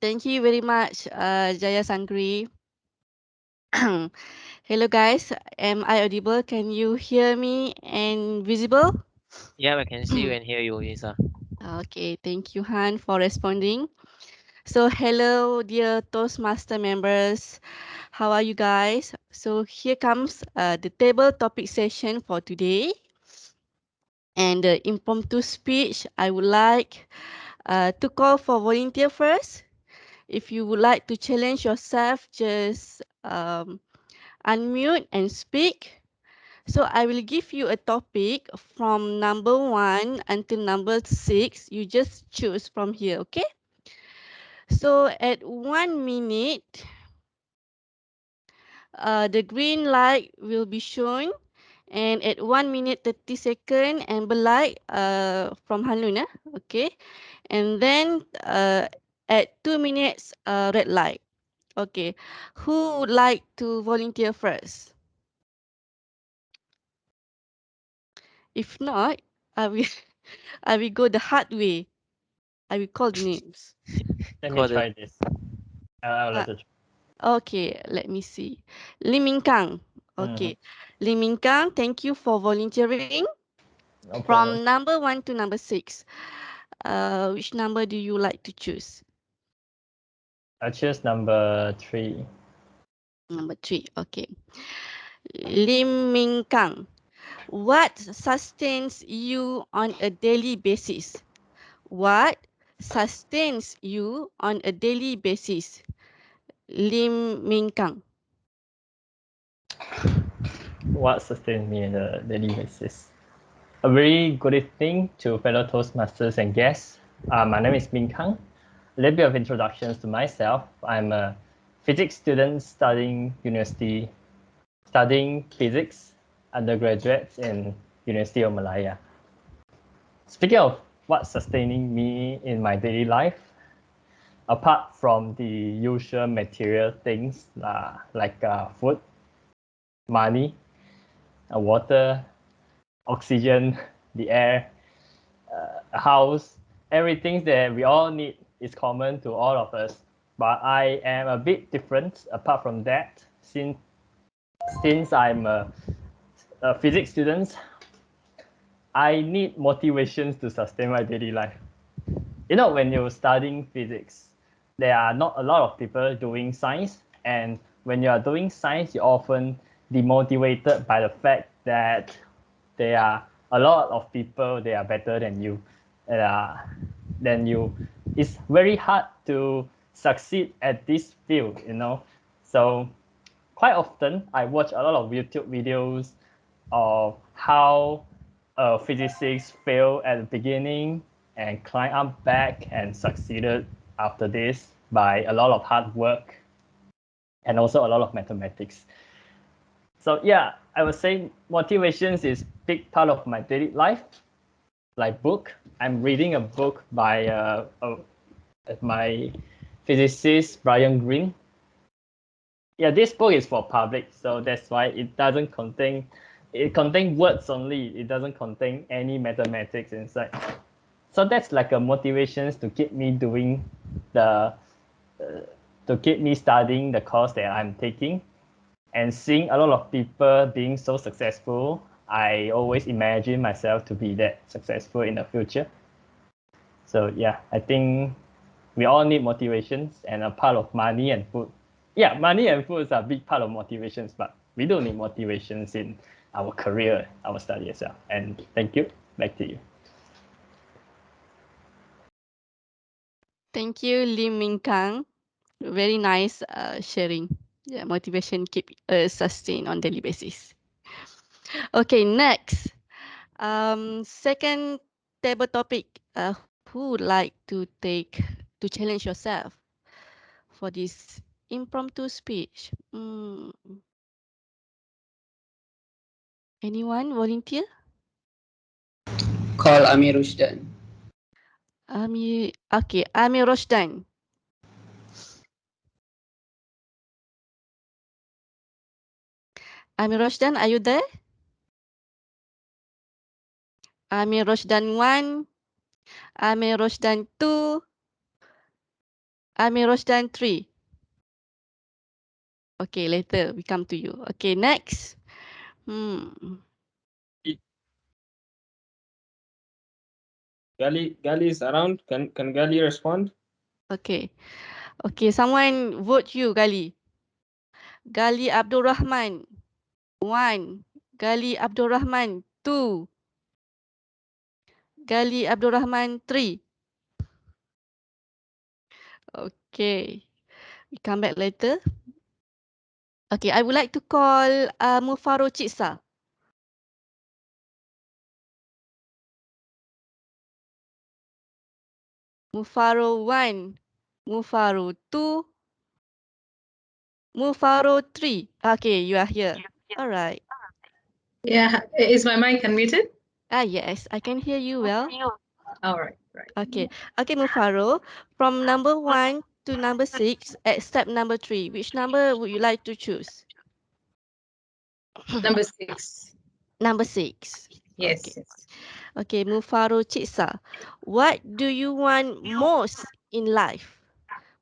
Thank you very much, Jaya Sangri. Hello guys, am I audible? Can you hear me and visible? Yeah, I can see you and hear you, Lisa. Okay, thank you Han for responding. So hello dear Toastmaster members, how are you guys? So here comes the table topic session for today. And the impromptu speech, I would like to call for volunteer first. If you would like to challenge yourself, just unmute and speak. So I will give you a topic from number 1 until number 6. You just choose from here, okay? So at 1 minute, the green light will be shown. And at 1 minute 30 second, amber light from Hanlun, okay? And then at 2 minutes, red light. Okay, who would like to volunteer first? If not, I will I will go the hard way. I will call the names. Let me Call the try this. I'll Uh, let it. okay, let me see. Lim Min Kang. Mhm. Okay, Lim Min Kang, thank you for volunteering. No problem. From number 1 to number 6, which number do you like to choose? I choose number 3. Number 3. Okay, Lim Min Kang. What sustains you on a daily basis? What sustains you on a daily basis? Lim Min Kang. What sustains me on a daily basis? A very good evening to fellow Toastmasters and guests. My name is Min Kang. A little bit of introductions to myself. I'm a physics student studying physics undergraduate in University of Malaya. Speaking of what's sustaining me in my daily life, apart from the usual material things like food, money, water, oxygen, the air, a house, everything that we all need is common to all of us. But I am a bit different apart from that, since I'm a physics student, I need motivations to sustain my daily life. You know, when you're studying physics, there are not a lot of people doing science, and when you are doing science, you're often demotivated by the fact that there are a lot of people they are better than you, uh, than you. It's very hard to succeed at this field, you know. So quite often I watch a lot of YouTube videos of how physicists fail at the beginning and climb up back and succeeded after this by a lot of hard work and also a lot of mathematics. So yeah, I would say motivations is big part of my daily life. Like book, I'm reading a book by my physicist Brian Greene. Yeah, this book is for public, so that's why it contains words only. It doesn't contain any mathematics inside. So that's like a motivation to keep me doing the to keep me studying the course that I'm taking and seeing a lot of people being so successful. I always imagine myself to be that successful in the future. So yeah, I think we all need motivations and a part of money and food. Yeah, money and food is a big part of motivations, but we don't need motivations in our career, our study as well. And thank you. Back to you. Thank you, Lim Min Kang. Very nice sharing. Yeah, motivation keep sustain on daily basis. Okay, next. Second table topic. Who would like to take to challenge yourself for this impromptu speech? Anyone volunteer? Call Amir Rusdan. Okay, Amir Rosdan. Amir Rosdan, are you there? Amir Rosdan 1, Amir Rosdan 2, Amir Rosdan 3. Okay, later we come to you. Okay, next. Gali is around. Can Gali respond? Okay. Okay, someone vote you, Gali. Gali Abdul Rahman. 1. Gali Abdul Rahman. 2. Gali Abdul Rahman. 3. Okay. We come back later. Okay, I would like to call Mufaro Chitsa. Mufaro 1. Mufaro 2. Mufaro 3. Okay, you are here. All right. Yeah, is my mic unmuted? Yes, I can hear you well. All right, right. Okay. Okay, Mufaro. From number 1 to number 6, except number 3, which number would you like to choose? Number 6. Number 6. Okay. Yes. Okay, Mufaro Chitsa. What do you want most in life?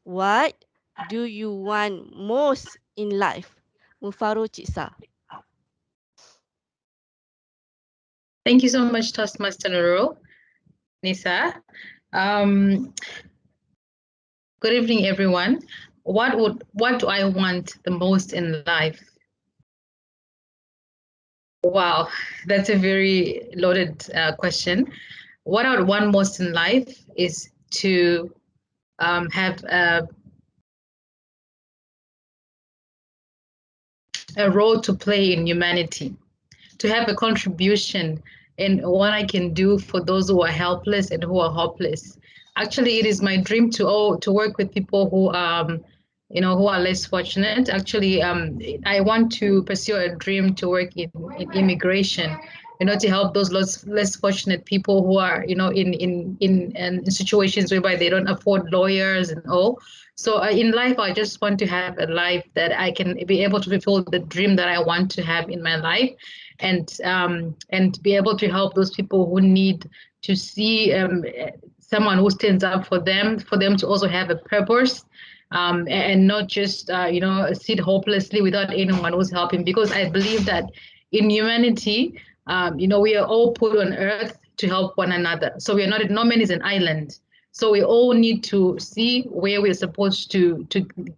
What do you want most in life? Mufaro Chitsa. Thank you so much, Toastmaster Nurul. Nisa. Good evening, everyone. What do I want the most in life? Wow, that's a very loaded question. What I would want most in life is to have a role to play in humanity, to have a contribution in what I can do for those who are helpless and who are hopeless. Actually, it is my dream to work with people who who are less fortunate. Actually, I want to pursue a dream to work in immigration, to help those less fortunate people who are in situations whereby they don't afford lawyers and all. So in life, I just want to have a life that I can be able to fulfill the dream that I want to have in my life, and be able to help those people who need to see someone who stands up for them to also have a purpose, and not just sit hopelessly without anyone who's helping. Because I believe that in humanity, we are all put on earth to help one another. So we are not, no man is an island. So we all need to see where we're supposed to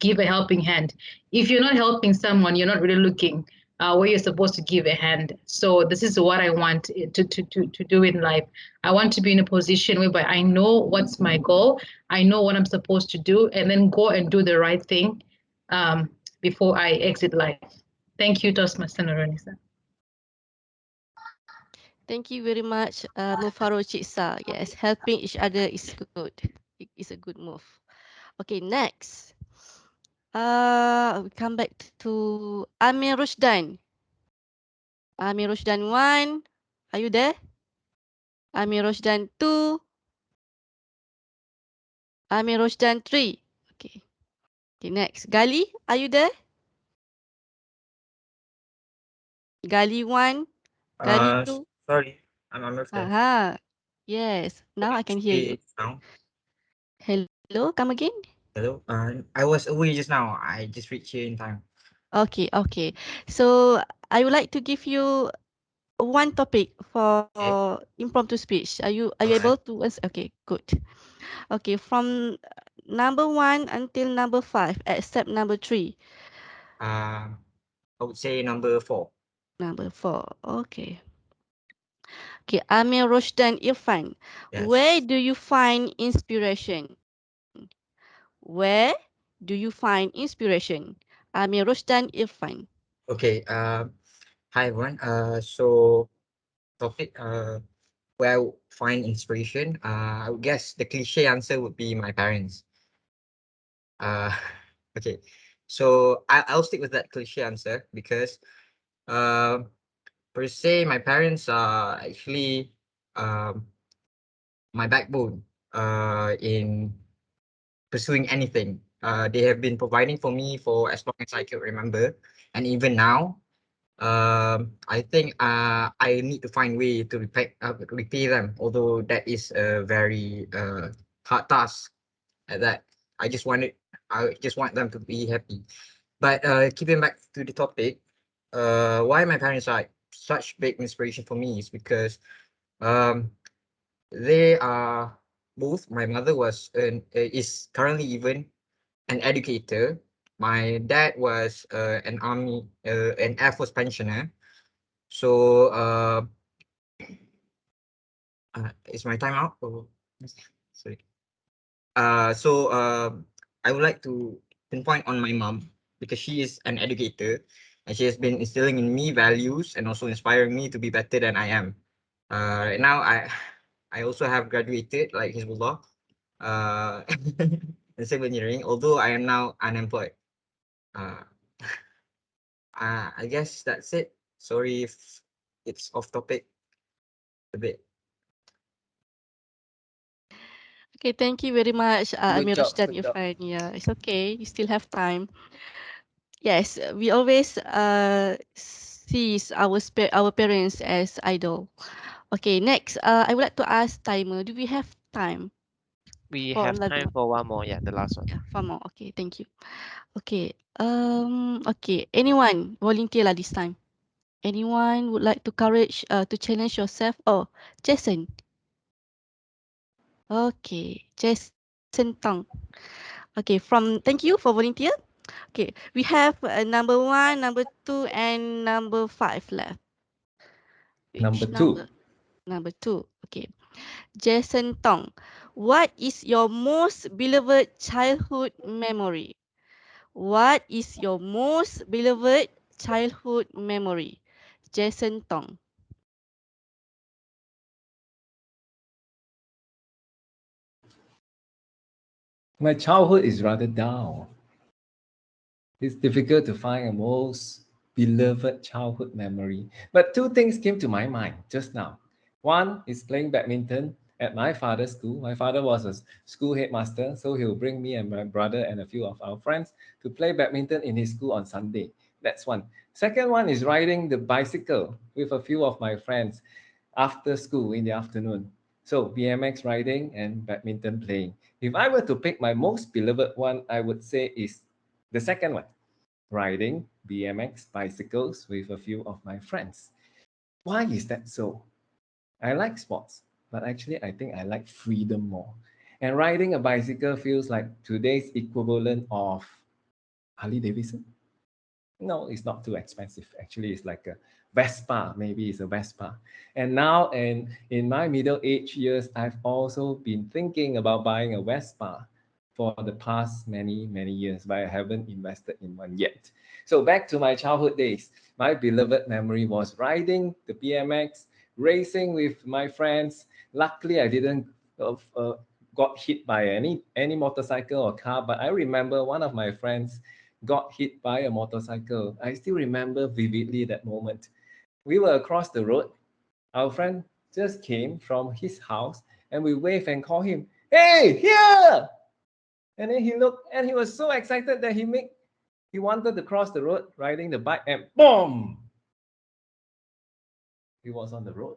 give a helping hand. If you're not helping someone, you're not really looking where you're supposed to give a hand. So this is what I want to do in life. I want to be in a position whereby I know what's my goal, I know what I'm supposed to do, and then go and do the right thing before I exit life. Thank you, Toastmaster Noronisa. Thank you very much, Mufaro Chitsa. Yes, helping each other is good. It is a good move. Okay, next. We come back to Amir Rushdan. Amir Rushdan 1. Are you there? Amir Rushdan 2. Amir Rushdan 3. Okay. Okay, next. Gali, are you there? Gali 1. Gali 2. Sorry, I'm understand. Aha. Yes. Now I can hear you. Now. Hello, come again. Hello. I was away just now. I just reached here in time. Okay, okay. So I would like to give you one topic for Okay. impromptu speech. Are you Alright. able to answer? Okay, good. Okay, from number 1 until number 5, except number 3. I would say number 4. Number 4. Okay. Okay, Amir Rosdan Irfan. Where Yes. do you find inspiration? Where do you find inspiration? Amir Rosdan Irfan. Okay. Hi everyone. So topic. Where I would find inspiration. I would guess the cliche answer would be my parents. Uh, okay. So I'll stick with that cliche answer because uh, per se my parents are actually um my backbone in pursuing anything. They have been providing for me for as long as I can remember, and even now, I think I need to find way to repay them. Although that is a very hard task at that. I just want them to be happy. But keeping back to the topic, why my parents are such big inspiration for me is because um they are both. My mother is currently even an educator. My dad was an Air Force pensioner. So is my time out? Oh, sorry. I would like to pinpoint on my mom because she is an educator and she has been instilling in me values and also inspiring me to be better than I am. Right now, I also have graduated like Hizbullah in civil engineering, although I am now unemployed. Uh, I guess that's it. Sorry if it's off topic a bit. Okay, thank you very much, Good Amir job. Rashdan Good job. Irfan. Yeah, it's okay. You still have time. Yes, we always sees our parents as idol. Okay, next, I would like to ask Timer, do we have time We for have another time one? for one more. Yeah, the last one. Yeah, one more. Okay, thank you. Okay, okay, anyone volunteer lah this time? Anyone would like to courage to challenge yourself? Oh, Jason. Okay, Jason Tong. Okay, thank you for volunteer. Okay, we have number 1, number 2, and number 5 left. Number Which two. number? Number 2. Okay, Jason Tong. What is your most beloved childhood memory? What is your most beloved childhood memory? Jason Tong. My childhood is rather down. It's difficult to find a most beloved childhood memory. But two things came to my mind just now. One is playing badminton at my father's school. My father was a school headmaster, so he'll bring me and my brother and a few of our friends to play badminton in his school on Sunday. That's one. Second one is riding the bicycle with a few of my friends after school in the afternoon. So BMX riding and badminton playing. If I were to pick my most beloved one, I would say is the second one, riding BMX bicycles with a few of my friends. Why is that so? I like sports, but actually, I think I like freedom more. And riding a bicycle feels like today's equivalent of Harley Davidson. No, it's not too expensive. Actually, it's like a Vespa. Maybe it's a Vespa. And now, and in my middle age years, I've also been thinking about buying a Vespa for the past many years, but I haven't invested in one yet. So back to my childhood days. My beloved memory was riding the BMX, racing with my friends. Luckily, I didn't got hit by any motorcycle or car, but I remember one of my friends got hit by a motorcycle. I still remember vividly that moment. We were across the road. Our friend just came from his house and we waved and called him, "Hey, here!" And then he looked and he was so excited that he wanted to cross the road riding the bike and boom! He was on the road.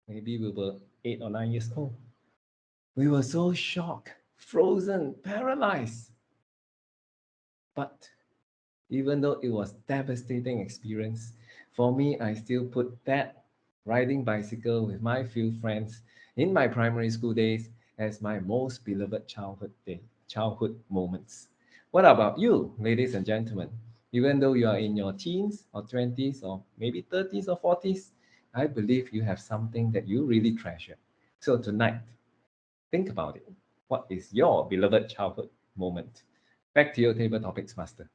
Maybe we were 8 or 9 years old. We were so shocked, frozen, paralyzed. But even though it was devastating experience, for me, I still put that riding bicycle with my few friends in my primary school days as my most beloved childhood moments. What about you, ladies and gentlemen? Even though you are in your teens or 20s or maybe 30s or 40s, I believe you have something that you really treasure. So tonight, think about it. What is your beloved childhood moment? Back to your table topics, Master.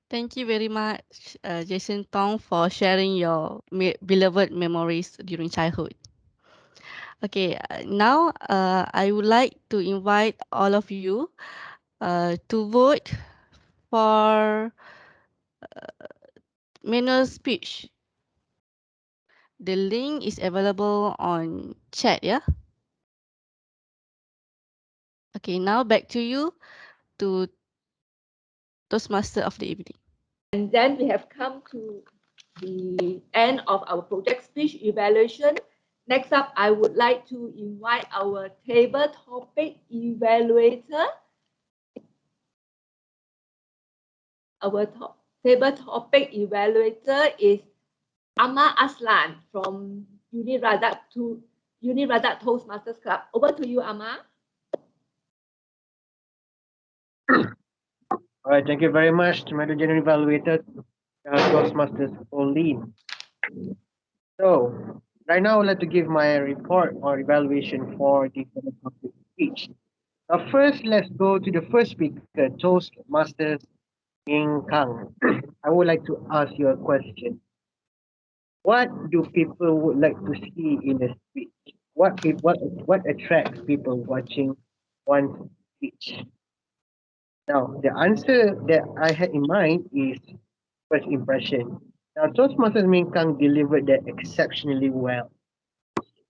Thank you very much, Jason Tong, for sharing your beloved memories during childhood. Okay, now I would like to invite all of you to vote for Manuel's speech. The link is available on chat, yeah? Okay, now back to you to Toastmaster of the evening. And then we have come to the end of our project speech evaluation. Next up, I would like to invite our table topic evaluator. Our table topic evaluator is Amma Aslan from Uniradak Toastmasters Club. Over to you, Amma. All right, thank you very much to my general evaluator, Toastmasters Pauline. So, right now I would like to give my report or evaluation for the topic speech. First, let's go to the first speaker, Toastmasters Ying Kang. I would like to ask you a question. What do people would like to see in a speech? What attracts people watching one speech? Now, the answer that I had in mind is first impression. Now, Toastmasters Min Kang delivered that exceptionally well.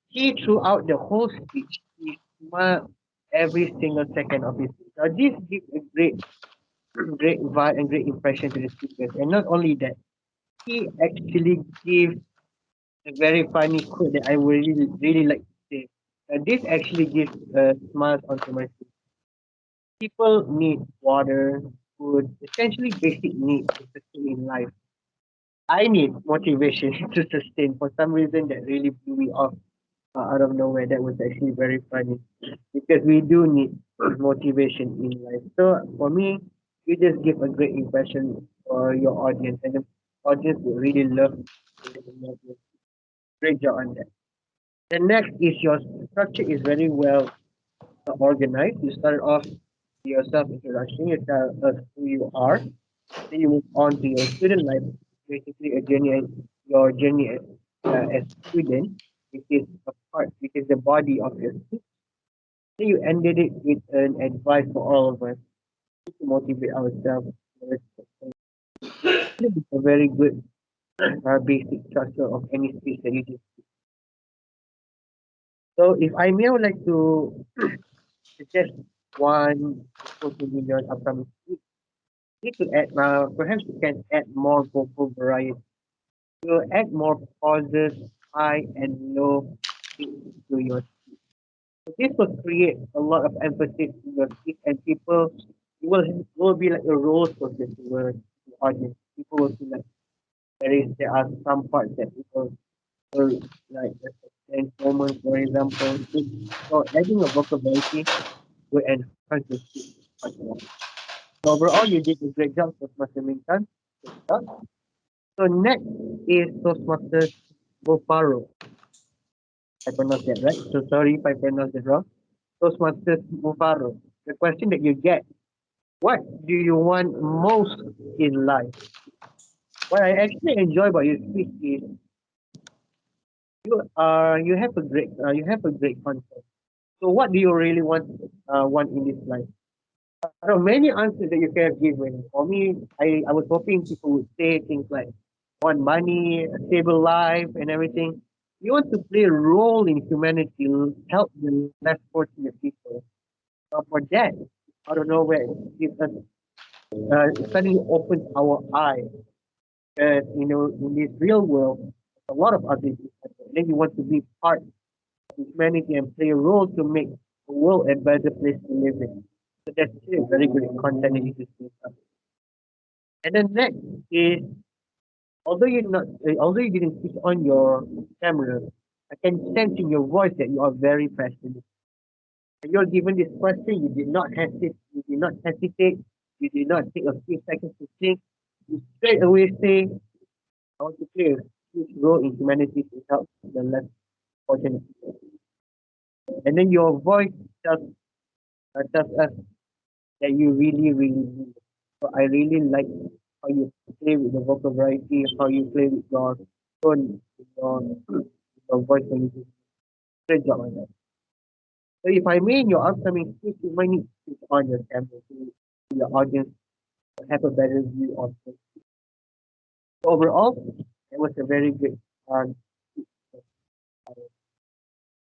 He, throughout the whole speech, he smiled every single second of his speech. Now, this gives a great vibe and great impression to the speakers. And not only that, he actually gives a very funny quote that I would really like to say. This actually gives smiles onto my face. People need water, food, essentially basic needs to sustain in life. I need motivation to sustain. For some reason, that really blew me off out of nowhere. That was actually very funny because we do need motivation in life. So for me, you just give a great impression for your audience, and the audience will really love it. Great job on that. The next is your structure is very well organized. You start off yourself introduction, you tell us who you are, then you move on to your student life, basically a journey, your journey as student, which is the body of your speech. Then you ended it with an advice for all of us to motivate ourselves. This is a very good basic structure of any speech that you do. So if I may, I would like to suggest one proposal in your upcoming speech. Need to add, perhaps you can add more vocal variety. You add more pauses, high and low pitch to your. This will create a lot of emphasis in your speech, and people will be like a roller coaster towards the audience. People will feel like there are some parts that people will like the tense moments, for example. So adding a vocal variety will enhance your speech much more. So overall, you did a great job, Toastmaster Minkan. Good job. So next is Toastmasters Bofaro. I pronounced that right. So sorry if I pronounced it wrong. Toastmasters Bofaro. The question that you get: what do you want most in life? What I actually enjoy about your speech is you have a great concept. So what do you really want in this life? There are many answers that you can have given. For me, I was hoping people would say things like want money, a stable life, and everything. You want to play a role in humanity, help the less fortunate people. For that, out of nowhere, it suddenly opens our eyes that in this real world, a lot of ugly things happen. And then you want to be part of humanity and play a role to make the world a better place to live in. So that's a very good content that you just make up. And then next is although you didn't switch on your camera, I can sense in your voice that you are very passionate. When you're given this question, you did not take a few seconds to think, you straight away say, I want to play a huge role in humanity to help the less fortunate people. And then your voice tells us that you really need it. So I really like how you play with the vocal variety, how you play with your tone, your voice when you do a great job on that. So if I may in your upcoming speech, you might need to switch on your camera to your audience to have a better view of it. So overall, it was a very great speech.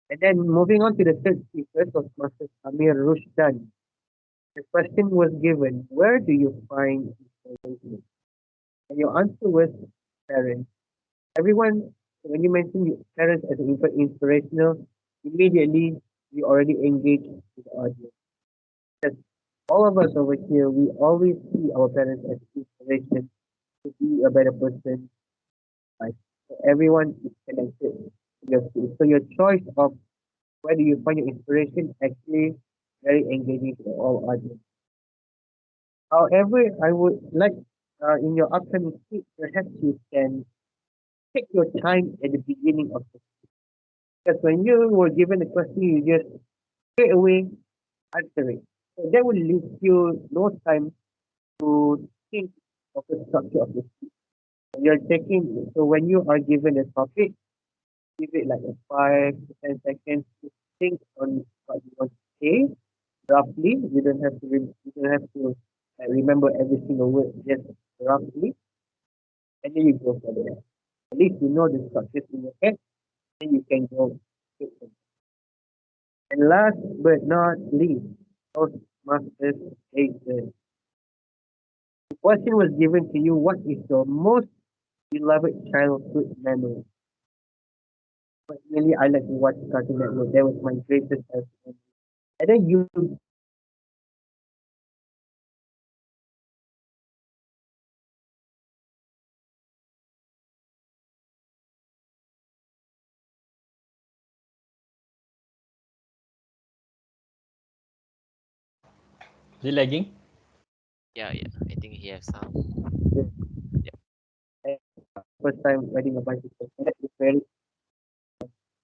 And then moving on to the third speaker was Master Amir Rushdan. The question was given, where do you find inspiration? And your answer was parents. Everyone When you mention your parents as inspirational, immediately you already engage with the audience. Because all of us over here, we always see our parents as inspiration to be a better person. Like so everyone is connected to your school. So your choice of where do you find your inspiration actually very engaging to all audience. However, I would like in your upcoming speech, perhaps you can take your time at the beginning of the because when you were given the question, you just straight away answer it. So that will leave you no time to think of the structure of the speech. You're taking so when you are given a topic, give it like a 5 to 10 seconds to think on what you want to say roughly. You don't have to remember every single word, just roughly, and then you go for the rest. At least you know the structures in your head, then you can go. straight from there. And last but not least, Toastmasters station. The question was given to you: what is your most beloved childhood memory? Personally, I like to watch Cartoon Network. That was my greatest childhood memory. And then you Is it lagging? Yeah, yeah. I think he has some. first time riding a bicycle. And that is very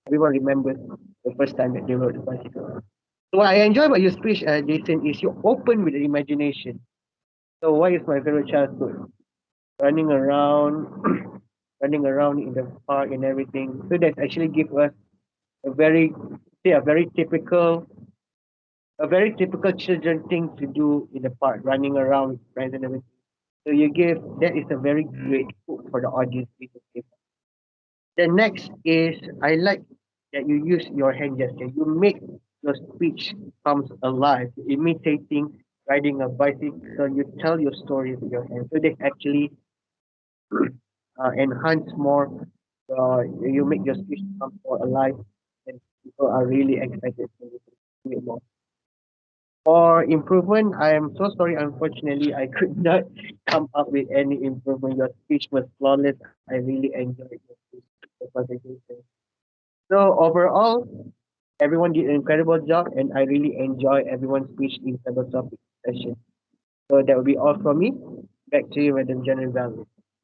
everyone remembers the first time that they rode a bicycle. So what I enjoy about your speech, Jason, is you open with the imagination. So what is my favorite childhood? Running around, running around in the park and everything. So that actually give us a very, say a very typical children thing to do in the park, running around with friends and everything. So you give that is a very great hook for the audience to give. The next is I like that you use your hand gesture. You make your speech comes alive. Imitating riding a bicycle, you tell your story with your hands. So they actually enhance more. You make your speech come more alive, and people are really excited to do it more. For improvement, I am so sorry. Unfortunately, I could not come up with any improvement. Your speech was flawless. I really enjoyed your speech, the presentation. So overall, everyone did an incredible job, and I really enjoy everyone's speech in the topic session. So that will be all from me. Back to you, Madam General Valley.